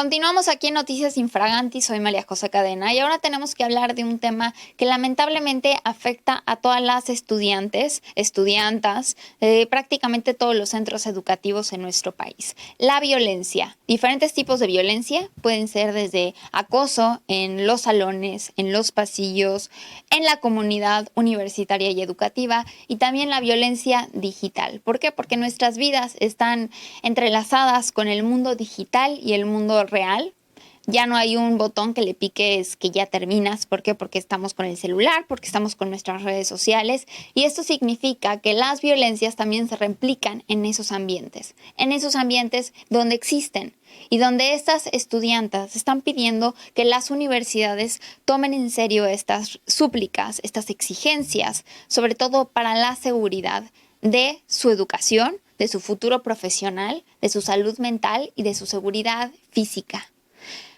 Continuamos aquí en Noticias Infraganti, soy María José Cadena y ahora tenemos que hablar de un tema que lamentablemente afecta a todas las estudiantes, estudiantas, prácticamente todos los centros educativos en nuestro país. La violencia. Diferentes tipos de violencia pueden ser desde acoso en los salones, en los pasillos, en la comunidad universitaria y educativa y también la violencia digital. ¿Por qué? Porque nuestras vidas están entrelazadas con el mundo digital y el mundo real. Ya no hay un botón que le piques que ya terminas. ¿Por qué? Porque estamos con el celular, porque estamos con nuestras redes sociales y esto significa que las violencias también se replican en esos ambientes donde existen y donde estas estudiantes están pidiendo que las universidades tomen en serio estas súplicas, estas exigencias, sobre todo para la seguridad de su educación, de su futuro profesional, de su salud mental y de su seguridad física.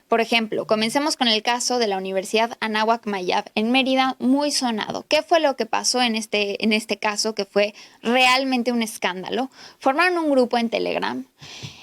Por ejemplo, comencemos con el caso de la Universidad Anáhuac Mayab en Mérida, muy sonado. ¿Qué fue lo que pasó en este caso que fue realmente un escándalo? Formaron un grupo en Telegram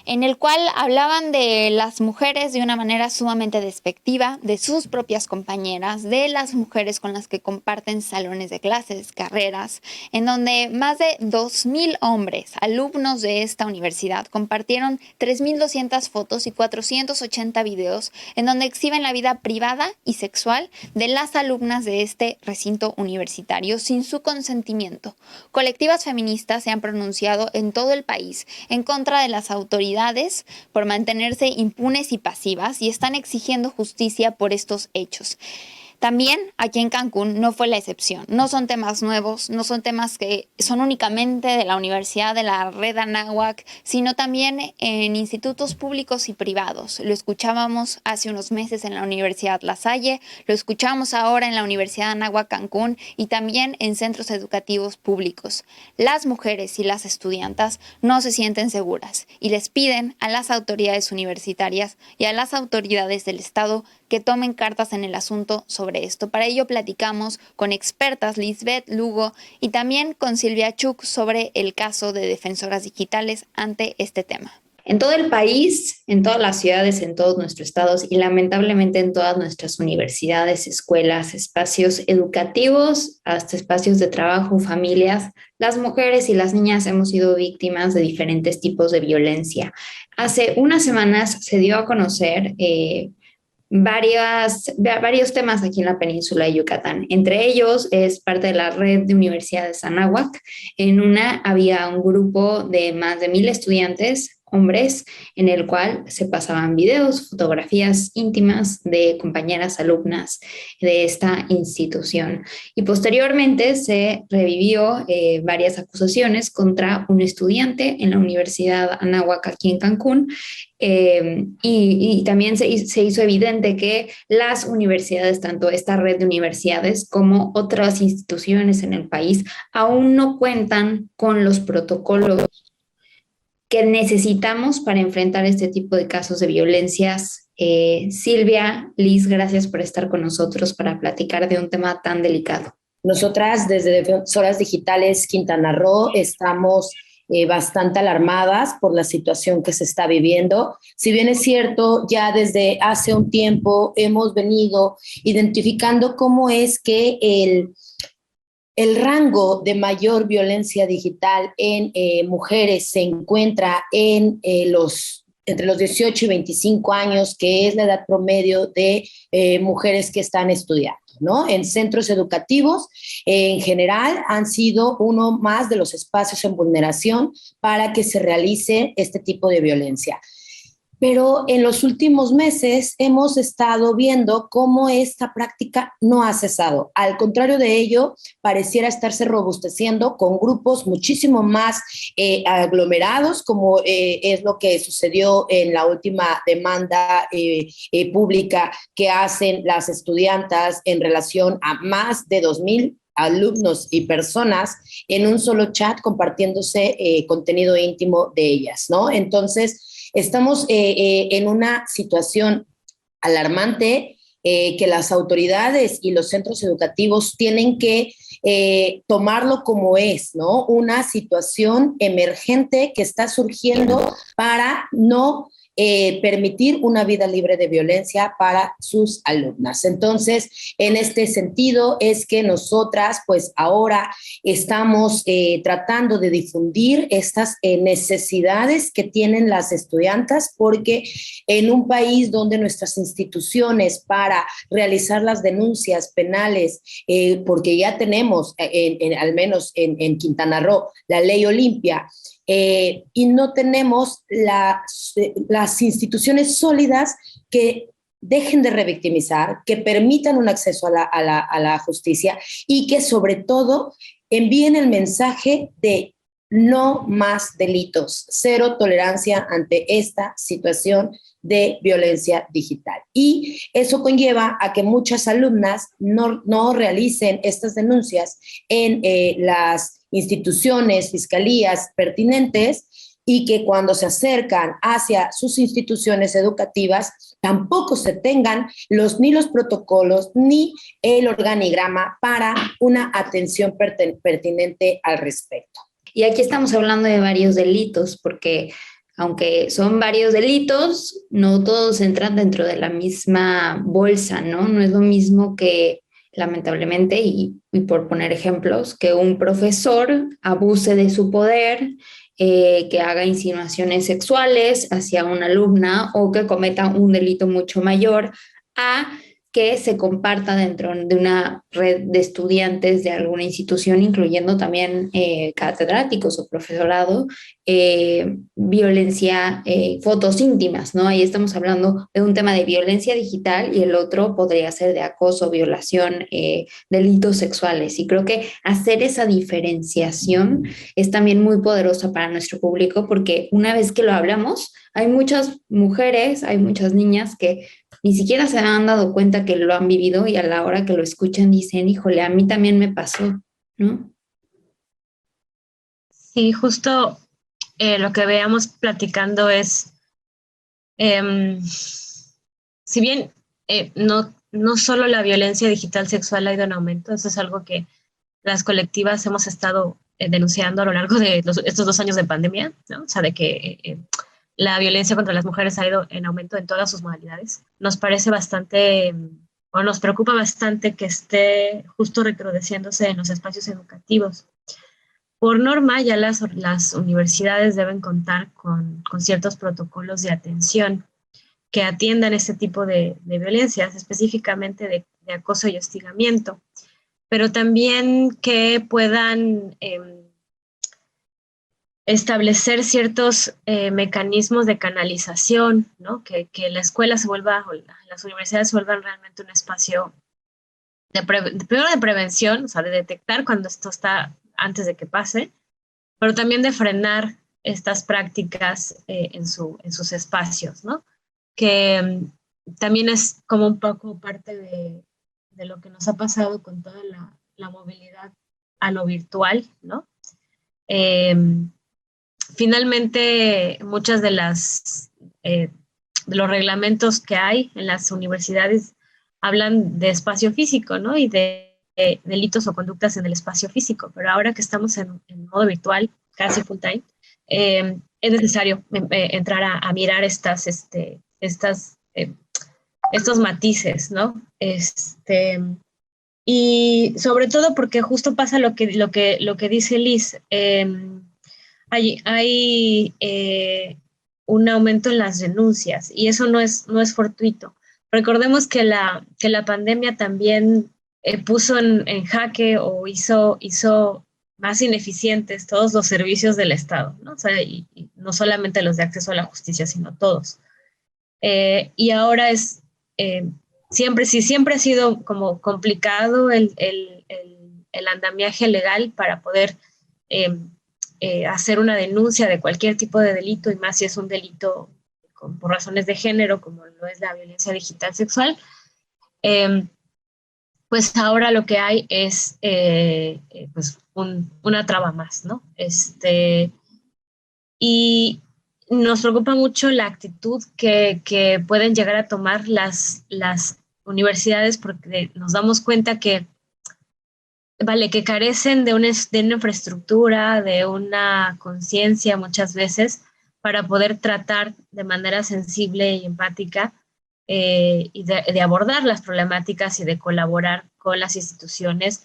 en el cual hablaban de las mujeres de una manera sumamente despectiva, de sus propias compañeras, de las mujeres con las que comparten salones de clases, carreras, en donde más de 2,000 hombres, alumnos de esta universidad, compartieron 3,200 fotos y 480 videos en donde exhiben la vida privada y sexual de las alumnas de este recinto universitario sin su consentimiento. Colectivas feministas se han pronunciado en todo el país en contra de las autoridades por mantenerse impunes y pasivas y están exigiendo justicia por estos hechos. También aquí en Cancún no fue la excepción. No son temas nuevos, no son temas que son únicamente de la universidad, de la red Anáhuac, sino también en institutos públicos y privados. Lo escuchábamos hace unos meses en la Universidad La Salle, lo escuchamos ahora en la Universidad Anáhuac Cancún y también en centros educativos públicos. Las mujeres y las estudiantas no se sienten seguras y les piden a las autoridades universitarias y a las autoridades del Estado que tomen cartas en el asunto sobre esto. Para ello platicamos con expertas Lisbeth Lugo y también con Silvia Chuk sobre el caso de defensoras digitales ante este tema. En todo el país, en todas las ciudades, en todos nuestros estados y lamentablemente en todas nuestras universidades, escuelas, espacios educativos, hasta espacios de trabajo, familias, las mujeres y las niñas hemos sido víctimas de diferentes tipos de violencia. Hace unas semanas se dio a conocer varios temas aquí en la península de Yucatán. Entre ellos es parte de la red de universidades Anáhuac. En una había un grupo de más de 1,000 estudiantes, hombres, en el cual se pasaban videos, fotografías íntimas de compañeras alumnas de esta institución. Y posteriormente se revivió varias acusaciones contra un estudiante en la Universidad Anáhuac aquí en Cancún, y también se hizo evidente que las universidades, tanto esta red de universidades como otras instituciones en el país, aún no cuentan con los protocolos que necesitamos para enfrentar este tipo de casos de violencias. Silvia, Liz, gracias por estar con nosotros para platicar de un tema tan delicado. Nosotras desde Defensoras Digitales Quintana Roo estamos bastante alarmadas por la situación que se está viviendo. Si bien es cierto, ya desde hace un tiempo hemos venido identificando cómo es que el rango de mayor violencia digital en mujeres se encuentra entre los 18 y 25 años, que es la edad promedio de mujeres que están estudiando, ¿no? En centros educativos, en general, han sido uno más de los espacios en vulneración para que se realice este tipo de violencia. Pero en los últimos meses hemos estado viendo cómo esta práctica no ha cesado. Al contrario de ello, pareciera estarse robusteciendo con grupos muchísimo más aglomerados, como es lo que sucedió en la última demanda pública que hacen las estudiantas en relación a más de 2,000 alumnos y personas en un solo chat compartiéndose contenido íntimo de ellas, ¿no? Entonces, estamos en una situación alarmante que las autoridades y los centros educativos tienen que tomarlo como es, ¿no? Una situación emergente que está surgiendo para no permitir una vida libre de violencia para sus alumnas. Entonces, en este sentido es que nosotras, pues ahora estamos tratando de difundir estas necesidades que tienen las estudiantas, porque en un país donde nuestras instituciones para realizar las denuncias penales, porque ya tenemos, al menos en Quintana Roo, la ley Olimpia, y no tenemos las instituciones sólidas que dejen de revictimizar, que permitan un acceso a la justicia y que sobre todo envíen el mensaje de no más delitos, cero tolerancia ante esta situación de violencia digital. Y eso conlleva a que muchas alumnas no realicen estas denuncias en las instituciones, fiscalías pertinentes, y que cuando se acercan hacia sus instituciones educativas tampoco se tengan ni los protocolos ni el organigrama para una atención pertinente al respecto. Y aquí estamos hablando de varios delitos, porque aunque son varios delitos, no todos entran dentro de la misma bolsa, ¿no? No es lo mismo que, lamentablemente, y por poner ejemplos, que un profesor abuse de su poder, que haga insinuaciones sexuales hacia una alumna o que cometa un delito mucho mayor, a que se comparta dentro de una red de estudiantes de alguna institución, incluyendo también catedráticos o profesorado, violencia, fotos íntimas, ¿no? Ahí estamos hablando de un tema de violencia digital y el otro podría ser de acoso, violación, delitos sexuales. Y creo que hacer esa diferenciación es también muy poderosa para nuestro público, porque una vez que lo hablamos, hay muchas mujeres, hay muchas niñas que ni siquiera se han dado cuenta que lo han vivido y a la hora que lo escuchan dicen, híjole, a mí también me pasó, ¿no? Sí, justo lo que veamos platicando es, si bien no solo la violencia digital sexual ha ido en aumento, eso es algo que las colectivas hemos estado denunciando a lo largo de estos 2 años de pandemia, ¿no? O sea, de que la violencia contra las mujeres ha ido en aumento en todas sus modalidades. Nos parece bastante, o nos preocupa bastante que esté justo recrudeciéndose en los espacios educativos. Por norma, ya las universidades deben contar con ciertos protocolos de atención que atiendan este tipo de violencias, específicamente de acoso y hostigamiento, pero también que puedan establecer ciertos mecanismos de canalización, ¿no? Que la escuela se vuelva, o las universidades se vuelvan realmente un espacio primero de prevención, o sea, de detectar cuando esto está antes de que pase, pero también de frenar estas prácticas en sus espacios, ¿no? Que también es como un poco parte de lo que nos ha pasado con toda la movilidad a lo virtual, ¿no? Finalmente, muchas de los reglamentos que hay en las universidades hablan de espacio físico, ¿no? Y de delitos o conductas en el espacio físico, pero ahora que estamos en modo virtual, casi full time, es necesario entrar a mirar estos matices, ¿no? Y sobre todo porque justo pasa lo que dice Liz, hay un aumento en las denuncias y eso no es fortuito. Recordemos que la pandemia también puso en jaque o hizo más ineficientes todos los servicios del Estado, ¿no? O sea, y no solamente los de acceso a la justicia, sino todos. Y ahora siempre ha sido como complicado el andamiaje legal para poder hacer una denuncia de cualquier tipo de delito, y más si es un delito por razones de género, como lo es la violencia digital sexual. Pues ahora lo que hay es pues una traba más, ¿no? Y nos preocupa mucho la actitud que pueden llegar a tomar las universidades, porque nos damos cuenta que carecen de una infraestructura, de una conciencia muchas veces para poder tratar de manera sensible y empática y de abordar las problemáticas y de colaborar con las instituciones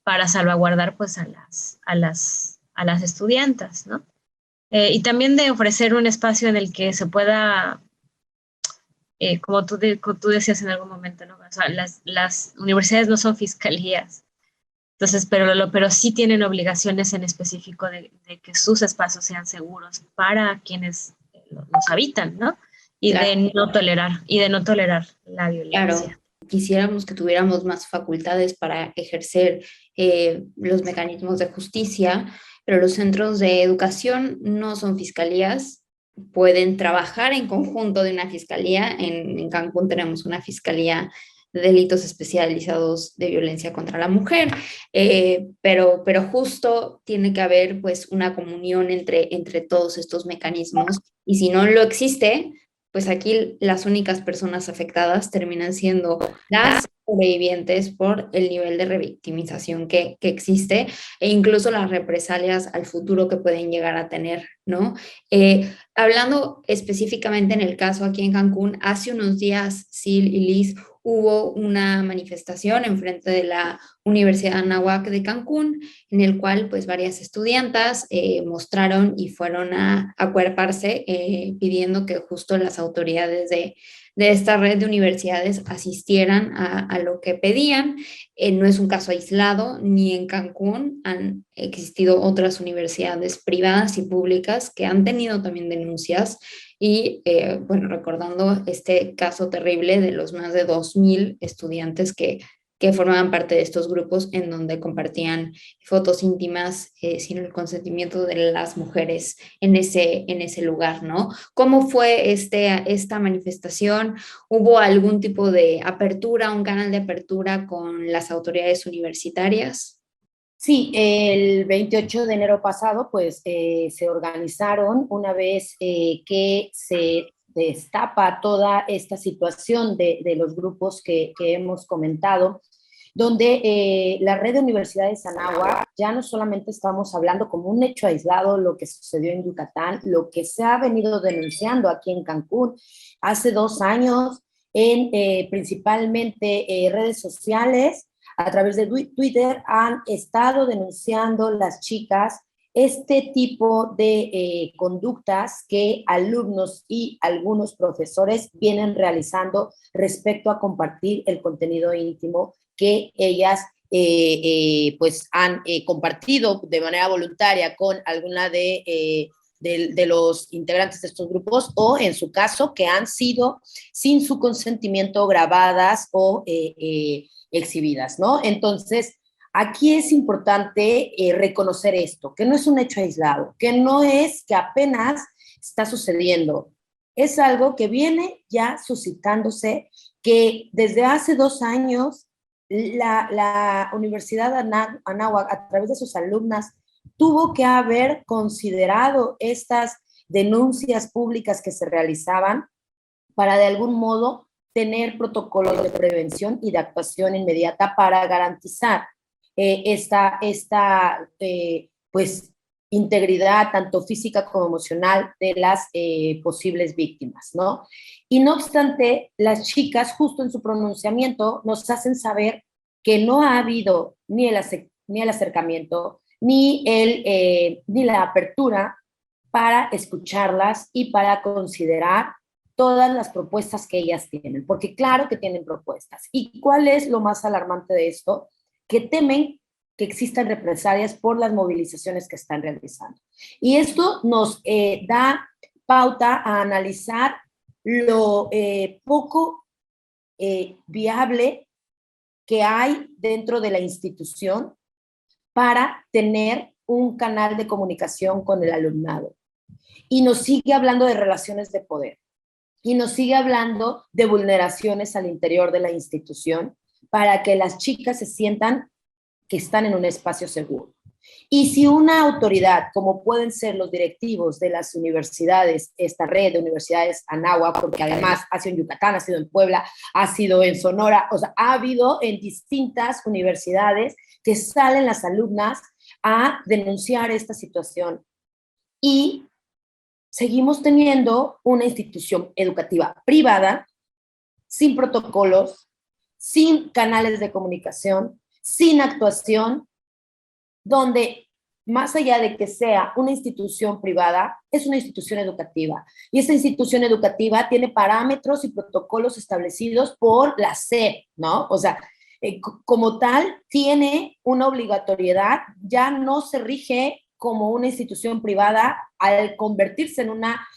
para salvaguardar pues a las estudiantas, ¿no? Y también de ofrecer un espacio en el que se pueda, como tú decías en algún momento, ¿no? O sea, las universidades no son fiscalías, entonces, pero sí tienen obligaciones en específico de que sus espacios sean seguros para quienes los habitan, ¿no? Claro. Y de no tolerar la Claro, violencia. quisiéramos que tuviéramos más facultades para ejercer los mecanismos de justicia, pero los centros de educación no son fiscalías, pueden trabajar en conjunto de una fiscalía. En Cancún tenemos una fiscalía de delitos especializados de violencia contra la mujer, pero justo tiene que haber pues una comunión entre todos estos mecanismos, y si no lo existe, pues aquí las únicas personas afectadas terminan siendo las sobrevivientes por el nivel de revictimización que existe, e incluso las represalias al futuro que pueden llegar a tener, ¿no? Hablando específicamente en el caso aquí en Cancún, hace unos días, Sil y Liz, hubo una manifestación enfrente de la Universidad Anáhuac de Cancún, en el cual pues varias estudiantas mostraron y fueron a acuerparse pidiendo que justo las autoridades de esta red de universidades asistieran a lo que pedían. No es un caso aislado, ni en Cancún han existido otras universidades privadas y públicas que han tenido también denuncias. Y bueno, recordando este caso terrible de los más de 2.000 estudiantes que formaban parte de estos grupos en donde compartían fotos íntimas sin el consentimiento de las mujeres en ese lugar, ¿no? ¿Cómo fue esta manifestación? ¿Hubo algún tipo de apertura, un canal de apertura con las autoridades universitarias? Sí, el 28 de enero pasado, pues se organizaron una vez que se destapa toda esta situación de los grupos que hemos comentado, donde la red de universidades Anáhuac, ya no solamente estamos hablando como un hecho aislado lo que sucedió en Yucatán, lo que se ha venido denunciando aquí en Cancún hace 2 años en principalmente redes sociales. A través de Twitter han estado denunciando las chicas este tipo de conductas que alumnos y algunos profesores vienen realizando respecto a compartir el contenido íntimo que ellas pues han compartido de manera voluntaria con alguna de los integrantes de estos grupos, o en su caso que han sido sin su consentimiento grabadas o exhibidas, ¿no? Entonces, aquí es importante reconocer esto, que no es un hecho aislado, que no es que apenas está sucediendo, es algo que viene ya suscitándose, que desde hace 2 años la Universidad Anáhuac, a través de sus alumnas, tuvo que haber considerado estas denuncias públicas que se realizaban para de algún modo tener protocolos de prevención y de actuación inmediata para garantizar esta pues, integridad tanto física como emocional de las posibles víctimas, ¿no? Y no obstante, las chicas justo en su pronunciamiento nos hacen saber que no ha habido ni el acercamiento, ni la apertura para escucharlas y para considerar todas las propuestas que ellas tienen, porque claro que tienen propuestas. ¿Y cuál es lo más alarmante de esto? Que temen que existan represalias por las movilizaciones que están realizando. Y esto nos da pauta a analizar lo poco viable que hay dentro de la institución para tener un canal de comunicación con el alumnado. Y nos sigue hablando de relaciones de poder. Y nos sigue hablando de vulneraciones al interior de la institución para que las chicas se sientan que están en un espacio seguro. Y si una autoridad, como pueden ser los directivos de las universidades, esta red de universidades Anáhuac, porque además ha sido en Yucatán, ha sido en Puebla, ha sido en Sonora, o sea, ha habido en distintas universidades que salen las alumnas a denunciar esta situación. Y seguimos teniendo una institución educativa privada, sin protocolos, sin canales de comunicación, sin actuación, donde más allá de que sea una institución privada, es una institución educativa. Y esa institución educativa tiene parámetros y protocolos establecidos por la SEP, ¿no? O sea, como tal, tiene una obligatoriedad, ya no se rige como una institución privada al convertirse en una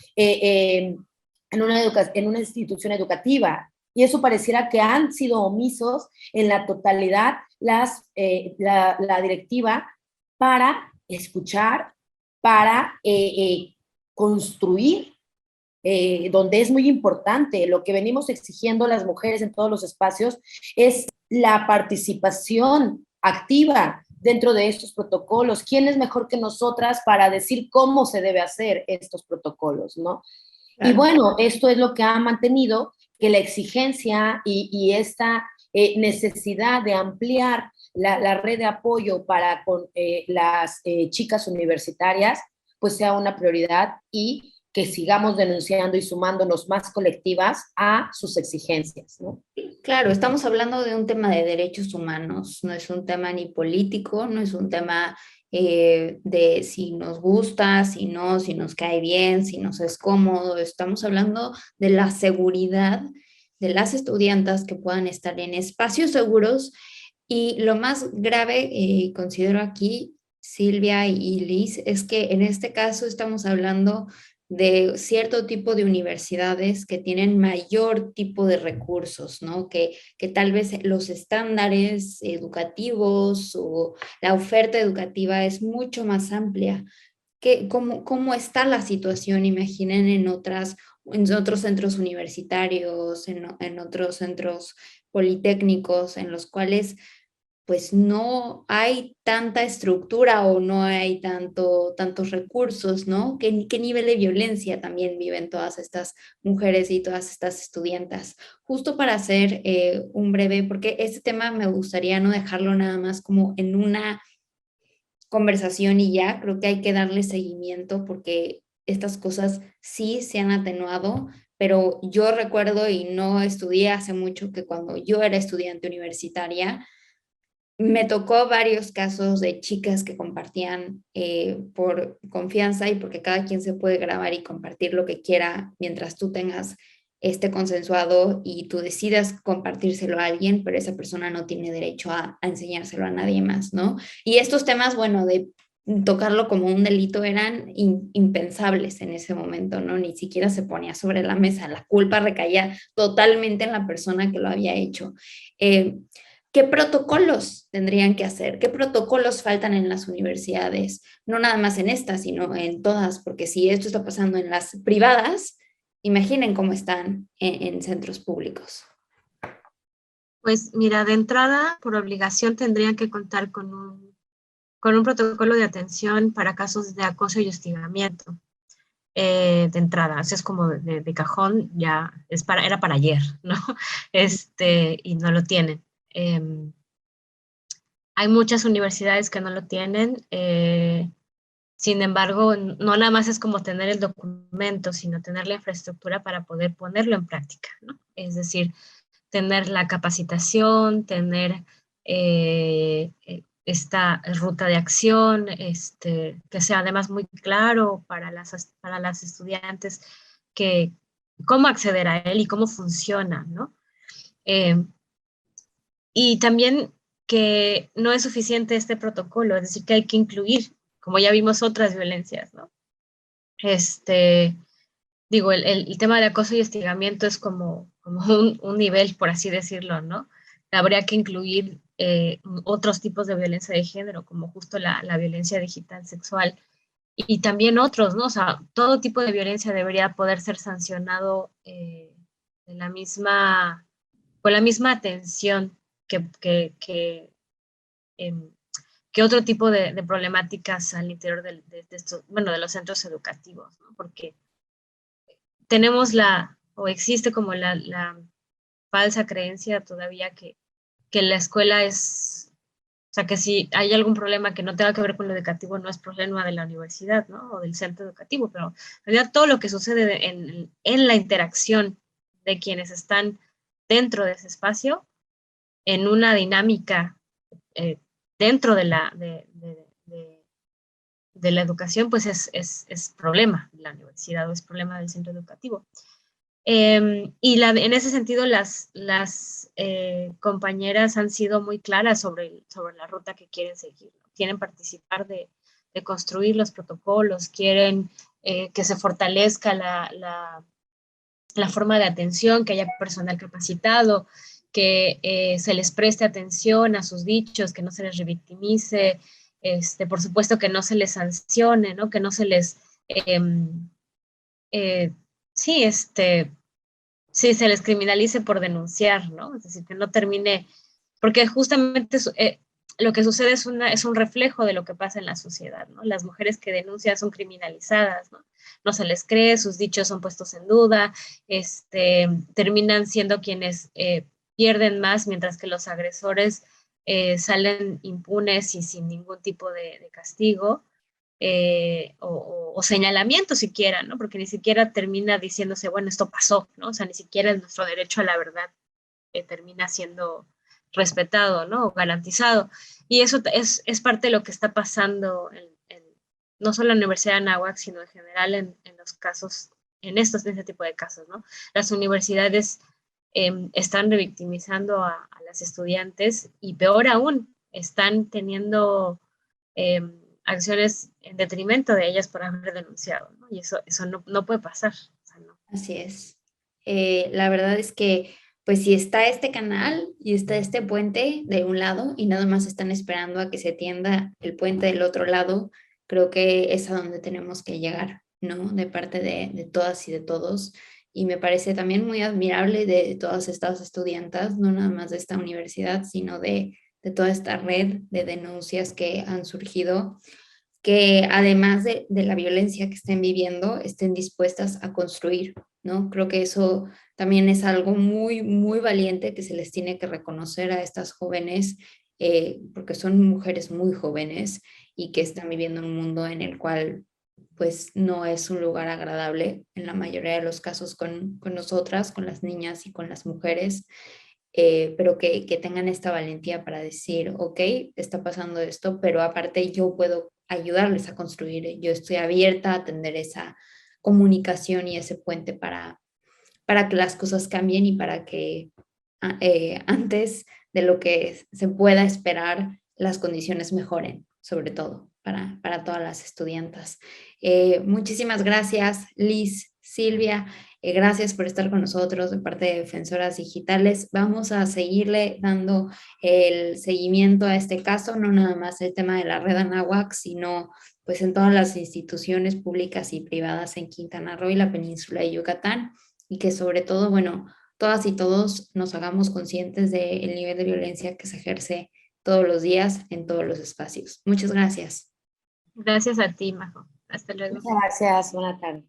institución educativa. Y eso pareciera que han sido omisos en la totalidad la directiva para escuchar, para construir, donde es muy importante. Lo que venimos exigiendo las mujeres en todos los espacios es la participación activa dentro de estos protocolos. ¿Quién es mejor que nosotras para decir cómo se debe hacer estos protocolos, ¿no? Claro. Y bueno, esto es lo que ha mantenido que la exigencia y esta necesidad de ampliar la red de apoyo para con las chicas universitarias, pues sea una prioridad y que sigamos denunciando y sumándonos más colectivas a sus exigencias, ¿no? Claro, estamos hablando de un tema de derechos humanos, no es un tema ni político, no es un tema de si nos gusta, si no, si nos cae bien, si nos es cómodo, estamos hablando de la seguridad de las estudiantas que puedan estar en espacios seguros y lo más grave, considero aquí, Silvia y Liz, es que en este caso estamos hablando de cierto tipo de universidades que tienen mayor tipo de recursos, ¿no? Que tal vez los estándares educativos o la oferta educativa es mucho más amplia. ¿Cómo está la situación? Imaginen en otros centros universitarios, en otros centros politécnicos, en los cuales pues no hay tanta estructura o no hay tantos recursos, ¿no? ¿Qué nivel de violencia también viven todas estas mujeres y todas estas estudiantas? Justo para hacer un breve, porque este tema me gustaría no dejarlo nada más como en una conversación y ya, creo que hay que darle seguimiento porque estas cosas sí se han atenuado, pero yo recuerdo y no estudié hace mucho que cuando yo era estudiante universitaria, me tocó varios casos de chicas que compartían por confianza y porque cada quien se puede grabar y compartir lo que quiera mientras tú tengas este consensuado y tú decidas compartírselo a alguien, pero esa persona no tiene derecho a enseñárselo a nadie más, ¿no? Y estos temas, bueno, de tocarlo como un delito eran impensables en ese momento, ¿no? Ni siquiera se ponía sobre la mesa, la culpa recaía totalmente en la persona que lo había hecho. ¿Qué protocolos tendrían que hacer? ¿Qué protocolos faltan en las universidades? No nada más en estas, sino en todas, porque si esto está pasando en las privadas, imaginen cómo están en centros públicos. Pues mira, de entrada, por obligación, tendrían que contar con un protocolo de atención para casos de acoso y hostigamiento. De entrada, así es como de cajón, ya era para ayer, ¿no? Y no lo tienen. Hay muchas universidades que no lo tienen, sin embargo, no nada más es como tener el documento, sino tener la infraestructura para poder ponerlo en práctica, ¿no? Es decir, tener la capacitación, tener esta ruta de acción, que sea además muy claro para las estudiantes cómo acceder a él y cómo funciona, ¿no? Y también que no es suficiente este protocolo, es decir, que hay que incluir, como ya vimos, otras violencias, ¿no? Digo, el tema de acoso y hostigamiento es como un nivel, por así decirlo, ¿no? Habría que incluir otros tipos de violencia de género, como justo la violencia digital sexual, y también otros, ¿no? O sea, todo tipo de violencia debería poder ser sancionado con la misma atención que otro tipo de problemáticas al interior de los centros educativos, ¿no? Porque tenemos o existe como la falsa creencia todavía que la escuela es sea, que si hay algún problema que no tenga que ver con lo educativo, no es problema de la universidad, ¿no? O del centro educativo, pero en realidad todo lo que sucede en la interacción de quienes están dentro de ese espacio, en una dinámica dentro de la educación, pues es problema de la universidad o es problema del centro educativo. En ese sentido, las compañeras han sido muy claras sobre la ruta que quieren seguir. Quieren participar de construir los protocolos, quieren que se fortalezca la forma de atención, que haya personal capacitado, que se les preste atención a sus dichos, que no se les revictimice, por supuesto que no se les sancione, ¿no? Que no se les... sí, sí, se les criminalice por denunciar, ¿no? Es decir, que no termine, porque justamente lo que sucede es un reflejo de lo que pasa en la sociedad, ¿no? Las mujeres que denuncian son criminalizadas, ¿no? No se les cree, sus dichos son puestos en duda, terminan siendo quienes pierden más, mientras que los agresores salen impunes y sin ningún tipo de castigo. O señalamiento siquiera, ¿no? Porque ni siquiera termina diciéndose, bueno, esto pasó, ¿no? O sea, ni siquiera nuestro derecho a la verdad termina siendo respetado, ¿no? O garantizado. Y eso es parte de lo que está pasando no solo en la Universidad de Anáhuac, sino en general en los casos, en este tipo de casos, ¿no? Las universidades están revictimizando a las estudiantes y peor aún, están teniendo acciones en detrimento de ellas por haber denunciado, ¿no? Y eso no puede pasar. O sea, no. Así es. La verdad es que, pues si está este canal y está este puente de un lado y nada más están esperando a que se tienda el puente del otro lado, creo que es a donde tenemos que llegar, ¿no? De parte de todas y de todos. Y me parece también muy admirable de todas estas estudiantas, no nada más de esta universidad, sino de toda esta red de denuncias que han surgido, que además de la violencia que estén viviendo, estén dispuestas a construir, ¿no? Creo que eso también es algo muy, muy valiente que se les tiene que reconocer a estas jóvenes, porque son mujeres muy jóvenes y que están viviendo un mundo en el cual pues no es un lugar agradable en la mayoría de los casos con nosotras, con las niñas y con las mujeres. Pero que tengan esta valentía para decir, ok, está pasando esto, pero aparte yo puedo ayudarles a construir, yo estoy abierta a atender esa comunicación y ese puente para que las cosas cambien y para que antes de lo que se pueda esperar, las condiciones mejoren, sobre todo para todas las estudiantas. Muchísimas gracias, Liz, Silvia. Gracias por estar con nosotros de parte de Defensoras Digitales. Vamos a seguirle dando el seguimiento a este caso, no nada más el tema de la red Anáhuac, sino pues en todas las instituciones públicas y privadas en Quintana Roo y la península de Yucatán, y que sobre todo, bueno, todas y todos nos hagamos conscientes del nivel de violencia que se ejerce todos los días en todos los espacios. Muchas gracias. Gracias a ti, Majo. Hasta luego. Muchas gracias. Buenas tardes.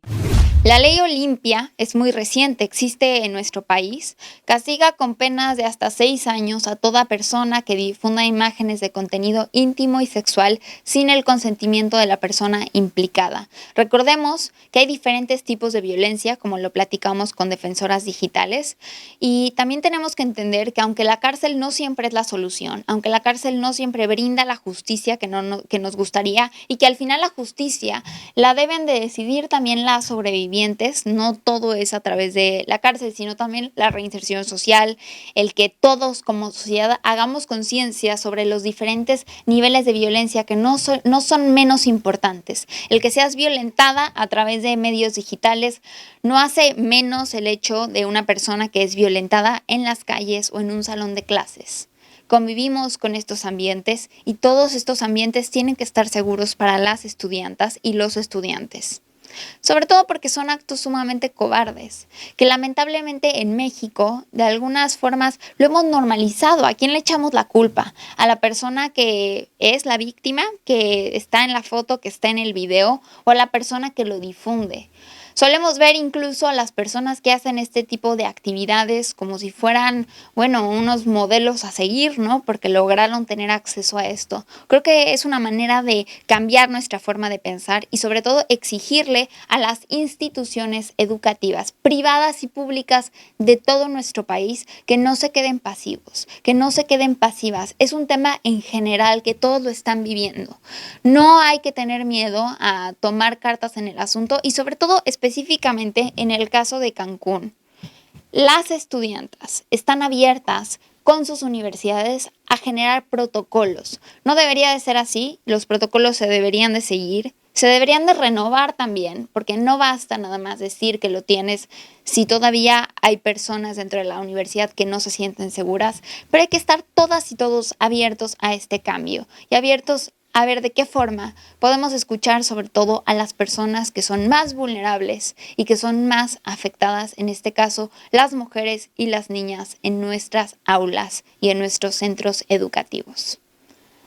La ley Olimpia es muy reciente, existe en nuestro país, castiga con penas de hasta 6 años a toda persona que difunda imágenes de contenido íntimo y sexual sin el consentimiento de la persona implicada. Recordemos que hay diferentes tipos de violencia, como lo platicamos con Defensoras Digitales, y también tenemos que entender que aunque la cárcel no siempre es la solución, aunque la cárcel no siempre brinda la justicia que nos gustaría, y que al final la justicia la deben de decidir también las sobrevivientes, no todo es a través de la cárcel, sino también la reinserción social, el que todos como sociedad hagamos conciencia sobre los diferentes niveles de violencia que no son menos importantes. El que seas violentada a través de medios digitales no hace menos el hecho de una persona que es violentada en las calles o en un salón de clases. Convivimos con estos ambientes y todos estos ambientes tienen que estar seguros para las estudiantas y los estudiantes. Sobre todo porque son actos sumamente cobardes, que lamentablemente en México de algunas formas lo hemos normalizado. ¿A quién le echamos la culpa? ¿A la persona que es la víctima, que está en la foto, que está en el video, o a la persona que lo difunde? Solemos ver incluso a las personas que hacen este tipo de actividades como si fueran, bueno, unos modelos a seguir, ¿no? Porque lograron tener acceso a esto. Creo que es una manera de cambiar nuestra forma de pensar y sobre todo exigirle a las instituciones educativas, privadas y públicas de todo nuestro país, que no se queden pasivos, que no se queden pasivas. Es un tema en general que todos lo están viviendo. No hay que tener miedo a tomar cartas en el asunto y sobre todo específicamente en el caso de Cancún. Las estudiantas están abiertas con sus universidades a generar protocolos. No debería de ser así, los protocolos se deberían de seguir, se deberían de renovar también, porque no basta nada más decir que lo tienes si todavía hay personas dentro de la universidad que no se sienten seguras, pero hay que estar todas y todos abiertos a este cambio y abiertos a ver de qué forma podemos escuchar sobre todo a las personas que son más vulnerables y que son más afectadas, en este caso las mujeres y las niñas en nuestras aulas y en nuestros centros educativos.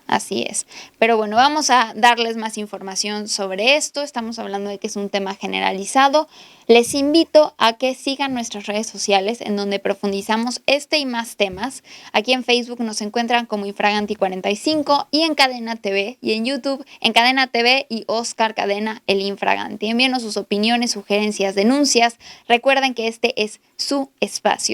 Así es. Pero bueno, vamos a darles más información sobre esto. Estamos hablando de que es un tema generalizado. Les invito a que sigan nuestras redes sociales en donde profundizamos este y más temas. Aquí en Facebook nos encuentran como Infraganti45 y en Cadena TV y en YouTube en Cadena TV y Oscar Cadena el Infraganti. Envíenos sus opiniones, sugerencias, denuncias. Recuerden que este es su espacio.